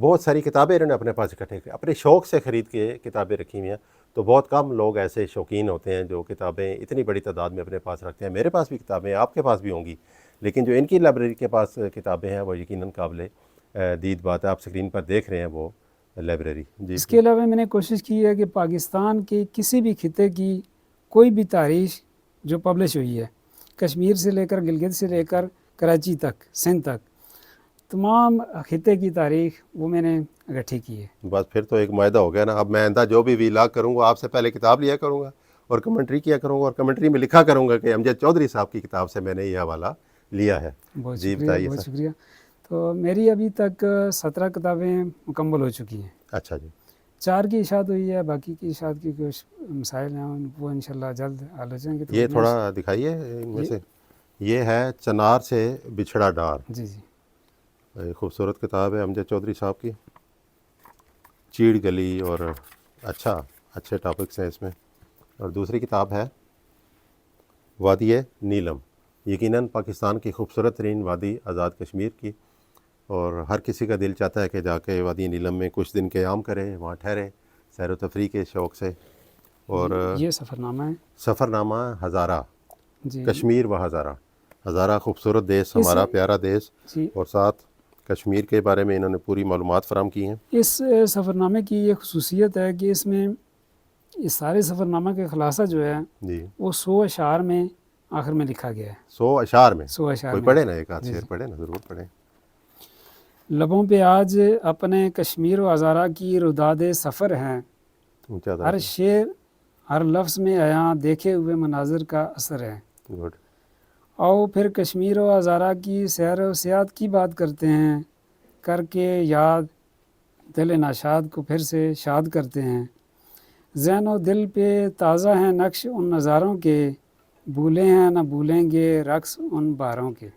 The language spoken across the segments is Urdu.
بہت ساری کتابیں انہوں نے اپنے پاس اکٹھے کی، اپنے شوق سے خرید کے کتابیں رکھی ہوئی ہیں. تو بہت کم لوگ ایسے شوقین ہوتے ہیں جو کتابیں اتنی بڑی تعداد میں اپنے پاس رکھتے ہیں. میرے پاس بھی کتابیں ہیں، آپ کے پاس بھی ہوں گی، لیکن جو ان کی لائبریری کے پاس کتابیں ہیں وہ یقیناً قابل دید بات ہے. آپ اسکرین پر دیکھ رہے ہیں وہ لائبریری. جی اس کے علاوہ میں نے کوشش کی ہے کہ پاکستان کے کسی بھی خطے کی کوئی بھی تاریخ جو پبلش ہوئی ہے، کشمیر سے لے کر گلگت سے لے کر کراچی تک، سندھ تک، تمام خطے کی تاریخ وہ میں نے اکٹھی کی ہے. بس پھر تو ایک معاہدہ ہو گیا نا. اب میں آئندہ جو بھی ویلاگ کروں گا آپ سے پہلے کتاب لیا کروں گا اور کمنٹری کیا کروں گا، اور کمنٹری میں لکھا کروں گا کہ امجد چودھری صاحب کی کتاب سے میں نے یہ حوالہ لیا ہے. بہت جی شکریہ، بتائیے بہت سر. شکریہ. تو میری ابھی تک 17 کتابیں مکمل ہو چکی ہیں. اچھا جی. 4 کی اشاعت ہوئی ہے، باقی کی اشاعت کی کچھ مسائل ہیں وہ انشاءاللہ جلد حل ہو جائیں گے. تو یہ میں تھوڑا دکھائیے ان میں سے. یہ ہے چنار سے بچھڑا ڈار. جی جی ایک خوبصورت کتاب ہے امجد چودھری صاحب کی. چیڑ گلی اور اچھے ٹاپکس ہیں اس میں. اور دوسری کتاب ہے وادی نیلم، یقیناً پاکستان کی خوبصورت ترین وادی آزاد کشمیر کی، اور ہر کسی کا دل چاہتا ہے کہ جا کے وادی نیلم میں کچھ دن قیام کرے، وہاں ٹھہرے سیر و تفریح کے شوق سے. اور یہ سفرنامہ ہے. سفرنامہ ہزارہ، جی کشمیر و ہزارہ خوبصورت دیس، اس ہمارا پیارا دیس، جی اور ساتھ کشمیر کے بارے میں انہوں نے پوری معلومات فراہم کی ہیں. اس سفرنامے کی یہ خصوصیت ہے کہ اس میں اس سارے سفرنامہ کا خلاصہ جو ہے جی. وہ 100 اشعار میں آخر میں لکھا گیا ہے. 100 اشعار میں. 100 اشعار کوئی میں. پڑھے نا، ایک آدھ جی شعر پڑھے نا، ضرور پڑھیں. لبوں پہ آج اپنے کشمیر و ہزارہ کی روداد سفر ہیں، اونچا ہر شعر ہر لفظ میں عیاں دیکھے ہوئے مناظر کا اثر ہے. گڈ. آؤ پھر کشمیر و ہزارہ کی سیر و سیاحت کی بات کرتے ہیں، کر کے یاد دل ناشاد کو پھر سے شاد کرتے ہیں. ذہن و دل پہ تازہ ہیں نقش ان نظاروں کے، بھولے ہیں نہ بھولیں گے رقص ان بہاروں کے.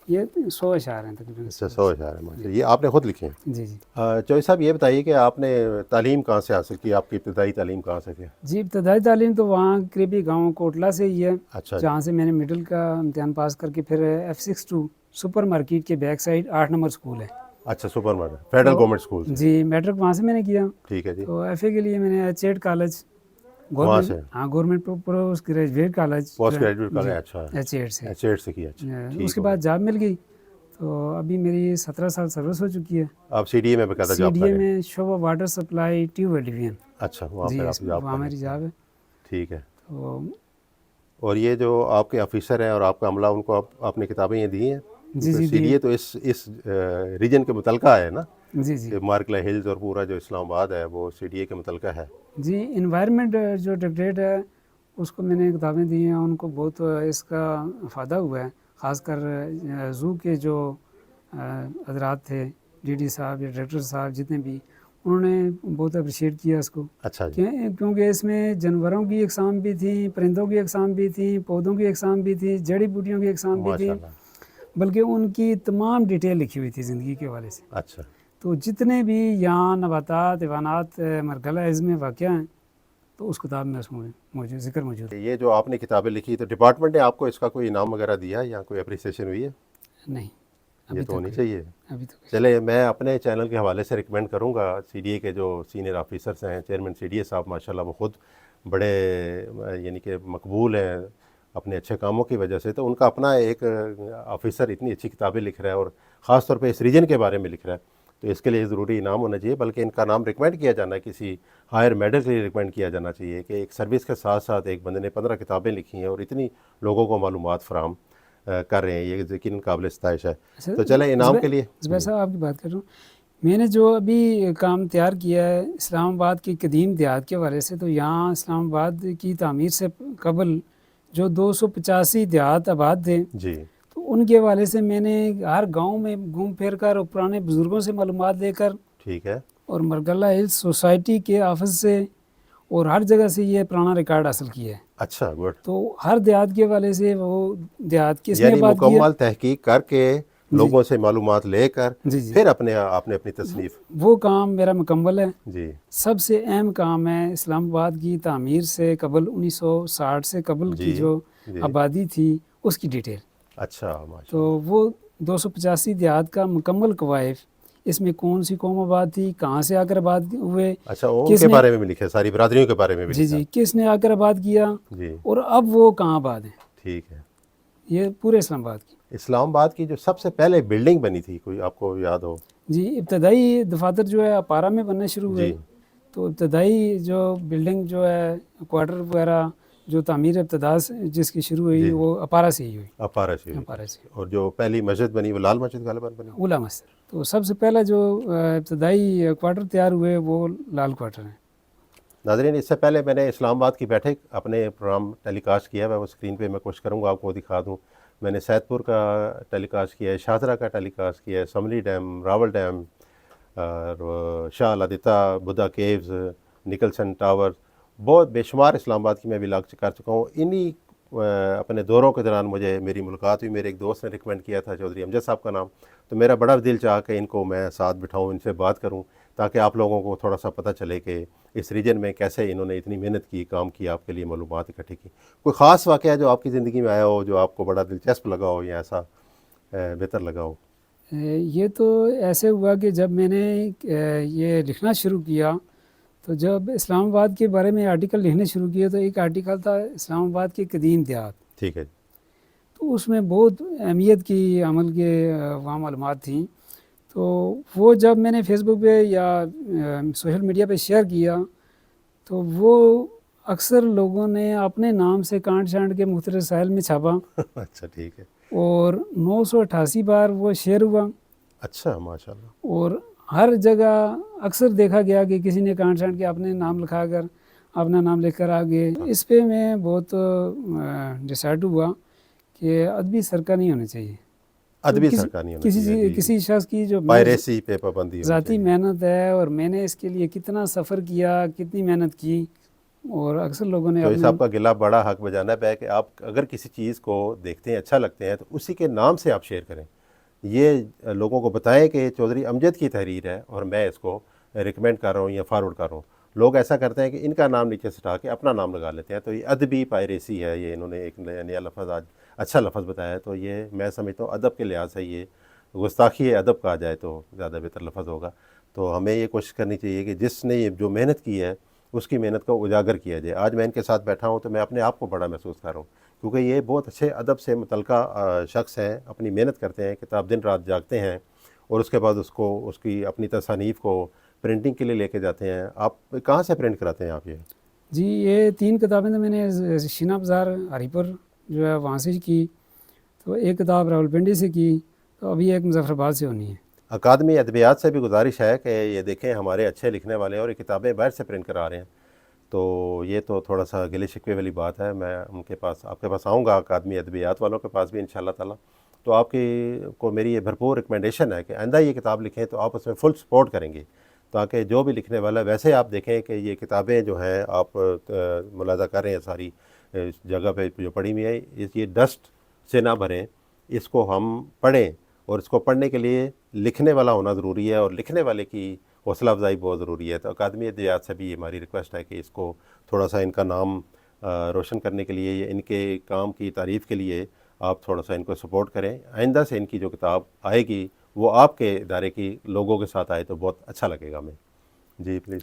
یہ 100 اشعار ہیں تقریباً. اچھا 100 اشعار ہیں ماشاء. یہ آپ نے خود لکھے ہیں؟ جی جی چوہدری صاحب یہ بتائیے کہ آپ نے تعلیم کہاں سے حاصل کی؟ آپ کی ابتدائی تعلیم کہاں سے کی؟ جی ابتدائی تعلیم تو وہاں قریبی گاؤں کوٹلہ سے ہی ہے، اچھا جی. جہاں سے میں نے مڈل کا امتحان پاس کر کے پھر F62 سپر مارکیٹ کے بیک سائڈ 8 نمبر اسکول ہے. اچھا super market federal government school سے. جی میٹرک وہاں سے میں نے کیا. ٹھیک ہے جی. تو ایف اے کے لیے میں نے ایچ کالج وہاں سے government post graduate college post graduate college. اچھا H8 سے. H8 سے کیا. اچھا اس کے بعد جاب مل گئی، تو ابھی میری 17 سال سروس ہو چکی ہے. آپ سی ڈی اے میں باقاعدہ سی جاب ڈی کر اے رہے ہیں؟ میں شعبہ واٹر سپلائی ٹیوب ڈویژن. اچھا وہاں جی پہ آپ جاب وہاں کر رہے میری ہیں. جاب ہے. ٹھیک ہے. تو اور یہ جو آپ کے آفیسر ہیں اور آپ کا عملہ، ان کو آپ نے کتابیں یہ دی ہیں؟ جی جی سی ڈی اے تو اس ریجن کے متعلقہ ہے نا، جی جی کہ مارکلا ہلز اور پورا جو اسلام آباد ہے وہ سی ڈی اے کے متعلقہ ہے. جی انوائرمنٹ جو ڈکٹیٹ ہے اس کو میں نے کتابیں دی ہیں، ان کو بہت اس کا فائدہ ہوا ہے. خاص کر زو کے جو حضرات تھے، ڈی ڈی صاحب یا ڈائریکٹر صاحب جتنے بھی، انہوں نے بہت اپریشیٹ کیا اس کو. اچھا جی. کیونکہ اس میں جانوروں کی اقسام بھی تھیں، پرندوں کی اقسام بھی تھیں، پودوں کی اقسام بھی تھیں، جڑی بوٹیوں کی اقسام بھی ماشاء تھیں، اللہ. بلکہ ان کی تمام ڈیٹیل لکھی ہوئی تھی زندگی کے حوالے سے. اچھا. تو جتنے بھی یہاں نباتات حیوانات مرحلہ عز میں واقع ہیں تو اس کتاب میں اس میں ذکر موجود ہے. یہ جو آپ نے کتابیں لکھی تو ڈپارٹمنٹ نے آپ کو اس کا کوئی انعام وغیرہ دیا ہے یا کوئی اپریسیشن ہوئی ہے؟ نہیں یہ تو ہونی چاہیے. ابھی تو چلے میں اپنے چینل کے حوالے سے ریکمینڈ کروں گا، سی ڈی اے کے جو سینئر آفیسرس ہیں، چیئرمین سی ڈی اے صاحب ماشاءاللہ وہ خود بڑے یعنی کہ مقبول ہیں اپنے اچھے کاموں کی وجہ سے. تو ان کا اپنا ایک آفیسر اتنی اچھی کتابیں لکھ رہا ہے اور خاص طور پہ اس ریجن کے بارے میں لکھ رہا ہے، تو اس کے لیے ضروری انعام ہونا چاہیے. بلکہ ان کا نام ریکمینڈ کیا جانا ہے، کسی ہائر میڈل کے لیے ریکمینڈ کیا جانا چاہیے کہ ایک سروس کے ساتھ ساتھ ایک بندے نے 15 کتابیں لکھی ہیں اور اتنی لوگوں کو معلومات فراہم کر رہے ہیں. یہ یقیناً قابل ستائش ہے. تو چلیں انعام کے لیے زبیر صاحب آپ کی بات کر رہا ہوں. میں نے جو ابھی کام تیار کیا ہے اسلام آباد کی قدیم دیہات کے حوالے سے، تو یہاں اسلام آباد کی تعمیر سے قبل جو 285 دیہات آباد تھے، جی تو ان کے حوالے سے میں نے ہر گاؤں میں گھوم پھر کر اور پرانے بزرگوں سے معلومات لے کر ٹھیک ہے. اور مرگلہ ہلز سوسائٹی کے آفس سے اور ہر جگہ سے یہ پرانا ریکارڈ حاصل کیا ہے. اچھا گڈ. تو ہر دیہات کے حوالے سے وہ دیہات کس نے یعنی آباد کیا. مکمل تحقیق کر کے لوگوں سے معلومات لے کر جی جی پھر آپ نے اپنی تصنیف. وہ کام میرا مکمل ہے. جی سب سے اہم کام ہے اسلام آباد کی تعمیر سے قبل 1960 سے قبل کی جو آبادی تھی اس کی ڈیٹیل. اچھا ماشاء تو وہ 285 دیہات کا مکمل کوائف اس میں کون سی قوم آباد تھی, کہاں سے آ کر آباد ہوئے, اچھا ان کس کے نے, بارے میں بھی لکھے, ساری برادریوں کے بارے میں بھی جی لکھا. جی, کس نے آ کر آباد کیا جی اور اب وہ کہاں آباد ہیں, ٹھیک ہے. یہ پورے اسلام آباد کی. اسلام آباد کی جو سب سے پہلے بلڈنگ بنی تھی کوئی آپ کو یاد ہو؟ جی ابتدائی دفاتر جو ہے اپارا میں بننا شروع ہوئے, جی تو ابتدائی جو بلڈنگ جو ہے کوارٹر وغیرہ جو تعمیر ابتدا جس کی شروع ہوئی جی وہ اپارا سے ہی ہوئی, اپارا سے ہوئی تھی. اپارا سے. اور جو پہلی مسجد بنی وہ لال مسجد غالباً بنی. اولا مسجد, تو سب سے پہلا جو ابتدائی کوارٹر تیار ہوئے وہ لال کوارٹر ہیں. ناظرین اس سے پہلے میں نے اسلام آباد کی بیٹھک اپنے پروگرام ٹیلی کاسٹ کیا ہے, وہ اسکرین پہ میں کوشش کروں گا آپ کو دکھا دوں. میں نے سید پور کا ٹیلی کاسٹ کیا ہے, شاہدرہ کا ٹیلی کاسٹ کیا ہے, سملی ڈیم, راول ڈیم, اور شاہ الادیتا, بدھا کیوز, نکلسن ٹاور, بہت بے شمار اسلام آباد کی میں بھی کر چکا ہوں. انہی اپنے دوروں کے دوران مجھے میری ملاقات ہوئی, میرے ایک دوست نے ریکمینڈ کیا تھا, چودھری امجد صاحب کا نام, تو میرا بڑا دل چاہا کہ ان کو میں ساتھ بٹھاؤں, ان سے بات کروں تاکہ آپ لوگوں کو تھوڑا سا پتہ چلے کہ اس ریجن میں کیسے انہوں نے اتنی محنت کی, کام کیا, آپ کے لیے معلومات اکٹھی کی. کوئی خاص واقعہ جو آپ کی زندگی میں آیا ہو جو آپ کو بڑا دلچسپ لگا ہو یا ایسا بہتر لگا ہو؟ یہ تو ایسے ہوا کہ جب میں نے یہ لکھنا شروع کیا تو جب اسلام آباد کے بارے میں آرٹیکل لکھنے شروع کیے تو ایک آرٹیکل تھا اسلام آباد کے قدیم دیہات, ٹھیک ہے. تو اس میں بہت اہمیت کی عمل کے وہاں معلومات تھیں. تو وہ جب میں نے فیس بک پہ یا سوشل میڈیا پہ شیئر کیا تو وہ اکثر لوگوں نے اپنے نام سے کانٹ چھانٹ کے مختلف ساحل میں چھاپا اچھا ٹھیک ہے. اور 988 بار وہ شیئر ہوا, اچھا ماشاء اللہ. اور ہر جگہ اکثر دیکھا گیا کہ کسی نے کانٹ چھانٹ کے اپنے نام لکھا کر اپنا نام لکھ کر آگے. اس پہ میں بہت ڈسائڈ ہوا کہ ادبی سرقہ نہیں ہونا چاہیے, ادبی سرقہ نہیں ہونا چاہیے. کسی شخص کی جو پائریسی پہ پابندی ہونی ذاتی چاہیے. محنت ہے اور میں نے اس کے لیے کتنا سفر کیا, کتنی محنت کی, اور اکثر لوگوں نے تو اس اپنے آپ کا گلا بڑا حق بجانب ہے کہ آپ اگر کسی چیز کو دیکھتے ہیں اچھا لگتے ہیں تو اسی کے نام سے آپ شیئر کریں. یہ لوگوں کو بتائیں کہ چودھری امجد کی تحریر ہے اور میں اس کو ریکمینڈ کر رہا ہوں یا فارورڈ کر رہا ہوں. لوگ ایسا کرتے ہیں کہ ان کا نام نیچے سے ہٹا کے اپنا نام لگا لیتے ہیں, تو یہ ادبی پائریسی ہے. یہ انہوں نے ایک نیا لفظ آج اچھا لفظ بتایا ہے, تو یہ میں سمجھتا ہوں ادب کے لحاظ سے یہ گستاخی ادب کہا جائے تو زیادہ بہتر لفظ ہوگا. تو ہمیں یہ کوشش کرنی چاہیے کہ جس نے یہ جو محنت کی ہے اس کی محنت کو اجاگر کیا جائے. آج میں ان کے ساتھ بیٹھا ہوں تو میں اپنے آپ کو بڑا محسوس کر رہا ہوں, کیونکہ یہ بہت اچھے ادب سے متعلقہ شخص ہیں, اپنی محنت کرتے ہیں, کتاب دن رات جاگتے ہیں, اور اس کے بعد اس کی اپنی تصانیف کو پرنٹنگ کے لیے لے کے جاتے ہیں. آپ کہاں سے پرنٹ کراتے ہیں آپ یہ؟ جی یہ 3 کتابیں تو میں نے شینا بازار ہری پور جو ہے وہاں سے کی, تو ایک کتاب راولپنڈی سے کی, تو ابھی ایک مظفر آباد سے ہونی ہے. اکادمی ادبیات سے بھی گزارش ہے کہ یہ دیکھیں ہمارے اچھے لکھنے والے اور یہ کتابیں باہر سے پرنٹ کرا رہے ہیں, تو یہ تو تھوڑا سا گلے شکوے والی بات ہے. میں ان کے پاس آپ کے پاس آؤں گا, اکادمی ادبیات والوں کے پاس بھی انشاءاللہ تعالیٰ. تو آپ کی کو میری یہ بھرپور ریکمنڈیشن ہے کہ آئندہ یہ کتاب لکھیں تو آپ اس میں فل سپورٹ کریں گے, تاکہ جو بھی لکھنے والا ہے ویسے آپ دیکھیں کہ یہ کتابیں جو ہیں آپ ملاحظہ کر رہے ہیں ساری جگہ پہ جو پڑھی ہوئی ہے, یہ ڈسٹ سے نہ بھریں, اس کو ہم پڑھیں, اور اس کو پڑھنے کے لیے لکھنے والا ہونا ضروری ہے, اور لکھنے والے کی حوصلہ افزائی بہت ضروری ہے. تو اکادمی ادبیات سے بھی ہماری ریکویسٹ ہے کہ اس کو تھوڑا سا ان کا نام روشن کرنے کے لیے یا ان کے کام کی تعریف کے لیے آپ تھوڑا سا ان کو سپورٹ کریں. آئندہ سے ان کی جو کتاب آئے گی وہ آپ کے ادارے کی لوگوں کے ساتھ آئے تو بہت اچھا لگے گا ہمیں. جی پلیز.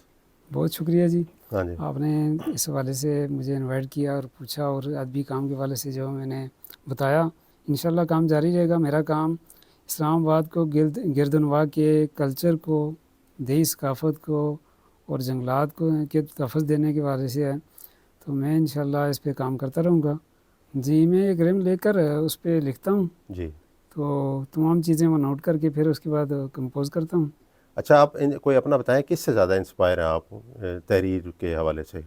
بہت شکریہ جی, ہاں جی. آپ نے اس حوالے سے مجھے انوائٹ کیا اور پوچھا, اور ادبی کام کے حوالے سے جو میں نے بتایا, انشاءاللہ کام جاری رہے گا. میرا کام اسلام آباد کو گردنواح کے کلچر کو, دیہی ثقافت کو اور جنگلات کو کے تحفظ دینے کے حوالے سے ہے, تو میں انشاءاللہ اس پہ کام کرتا رہوں گا. جی میں ایک رم لے کر اس پہ لکھتا ہوں, جی تو تمام چیزیں وہ نوٹ کر کے پھر اس کے بعد کمپوز کرتا ہوں. اچھا آپ کوئی اپنا بتائیں کس سے زیادہ انسپائر ہیں آپ تحریر کے حوالے سے؟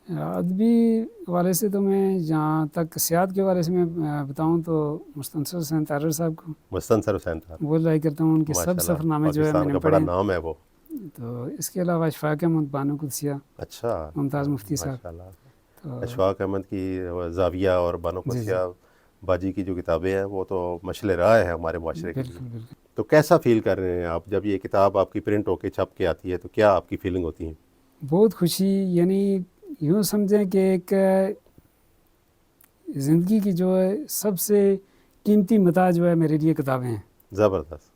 ادبی حوالے سے تو میں جہاں تک سیاحت کے حوالے سے میں بتاؤں تو مستنصر حسین طاہر صاحب کو مستنصر حسین طاہر وہ لائک کرتا ہوں. ان کے سب سفر نامے جو ہے میں پاکستان نے کا پڑھے بڑا ہیں. نام ہے وہ. تو اس کے علاوہ اشفاق احمد بانو قدسیہ, اچھا ممتاز مفتی صاحب. ماشاء اللہ. تو اشفاق احمد کی زاویہ اور بانو جی قدسیہ باجی کی جو کتابیں ہیں وہ تو مشعل راہ ہے ہمارے معاشرے کے لیے. بالکل بالکل. تو کیسا فیل کر رہے ہیں آپ جب یہ کتاب آپ کی پرنٹ ہو کے چھپ کے آتی ہے, تو کیا آپ کی فیلنگ ہوتی ہے؟ بہت خوشی, یعنی یوں سمجھیں کہ ایک زندگی کی جو ہے سب سے قیمتی متاع جو ہے میرے لیے کتابیں ہیں. زبردست.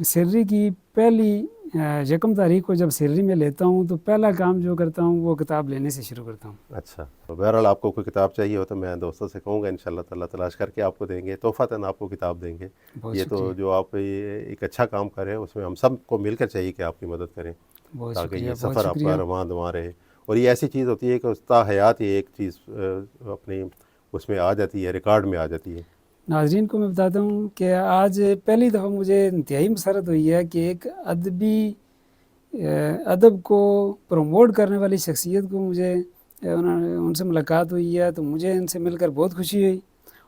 سیلری کی پہلی یکم تاریخ کو جب سیلری میں لیتا ہوں تو پہلا کام جو کرتا ہوں وہ کتاب لینے سے شروع کرتا ہوں. اچھا، تو بہرحال آپ کو کوئی کتاب چاہیے ہو تو میں دوستوں سے کہوں گا انشاءاللہ تعالیٰ تلاش کر کے آپ کو دیں گے، تحفۃً آپ کو کتاب دیں گے. بہت یہ تو شکریہ. جو آپ ایک اچھا کام کر رہے ہیں اس میں ہم سب کو مل کر چاہیے کہ آپ کی مدد کریں بہت تاکہ شکریہ. یہ بہت سفر آپ شکریہ. کا رواں دواں رہے. اور یہ ایسی چیز ہوتی ہے کہ استا حیات ہی ایک چیز اپنی اس میں آ جاتی ہے، ریکارڈ میں آ جاتی ہے. ناظرین کو میں بتاتا ہوں کہ آج پہلی دفعہ مجھے انتہائی مسرت ہوئی ہے کہ ایک ادب کو پروموٹ کرنے والی شخصیت کو مجھے ان سے ملاقات ہوئی ہے. تو مجھے ان سے مل کر بہت خوشی ہوئی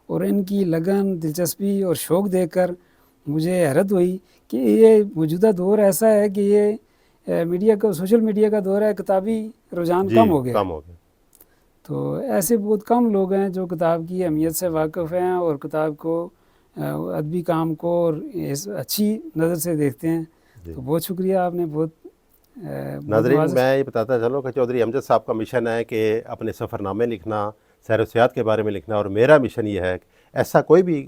اور ان کی لگن، دلچسپی اور شوق دیکھ کر مجھے حیرت ہوئی کہ یہ موجودہ دور ایسا ہے کہ یہ میڈیا کا، سوشل میڈیا کا دور ہے، کتابی رجحان کم ہو گیا. کم ہو گیا. تو ایسے بہت کم لوگ ہیں جو کتاب کی اہمیت سے واقف ہیں اور کتاب کو، ادبی کام کو اور اچھی نظر سے دیکھتے ہیں. تو بہت شکریہ، آپ نے بہت ناظرین، نوازش. میں یہ بتاتا چلوں کہ چودھری امجد صاحب کا مشن ہے کہ اپنے سفر نامے لکھنا، سیر و سیاحت کے بارے میں لکھنا، اور میرا مشن یہ ہے کہ ایسا کوئی بھی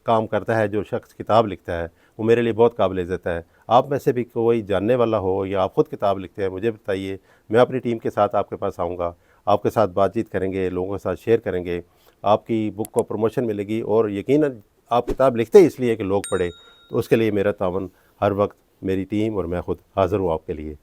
کام کرتا ہے جو شخص کتاب لکھتا ہے وہ میرے لیے بہت قابل عزت ہے. آپ میں سے بھی کوئی جاننے والا ہو یا آپ خود کتاب لکھتے ہیں مجھے بتائیے، میں اپنی ٹیم کے ساتھ آپ کے پاس آؤں گا، آپ کے ساتھ بات چیت کریں گے، لوگوں کے ساتھ شیئر کریں گے، آپ کی بک کو پروموشن ملے گی. اور یقیناً آپ کتاب لکھتے ہی اس لیے کہ لوگ پڑھیں، تو اس کے لیے میرا تعاون ہر وقت، میری ٹیم اور میں خود حاضر ہوں آپ کے لیے.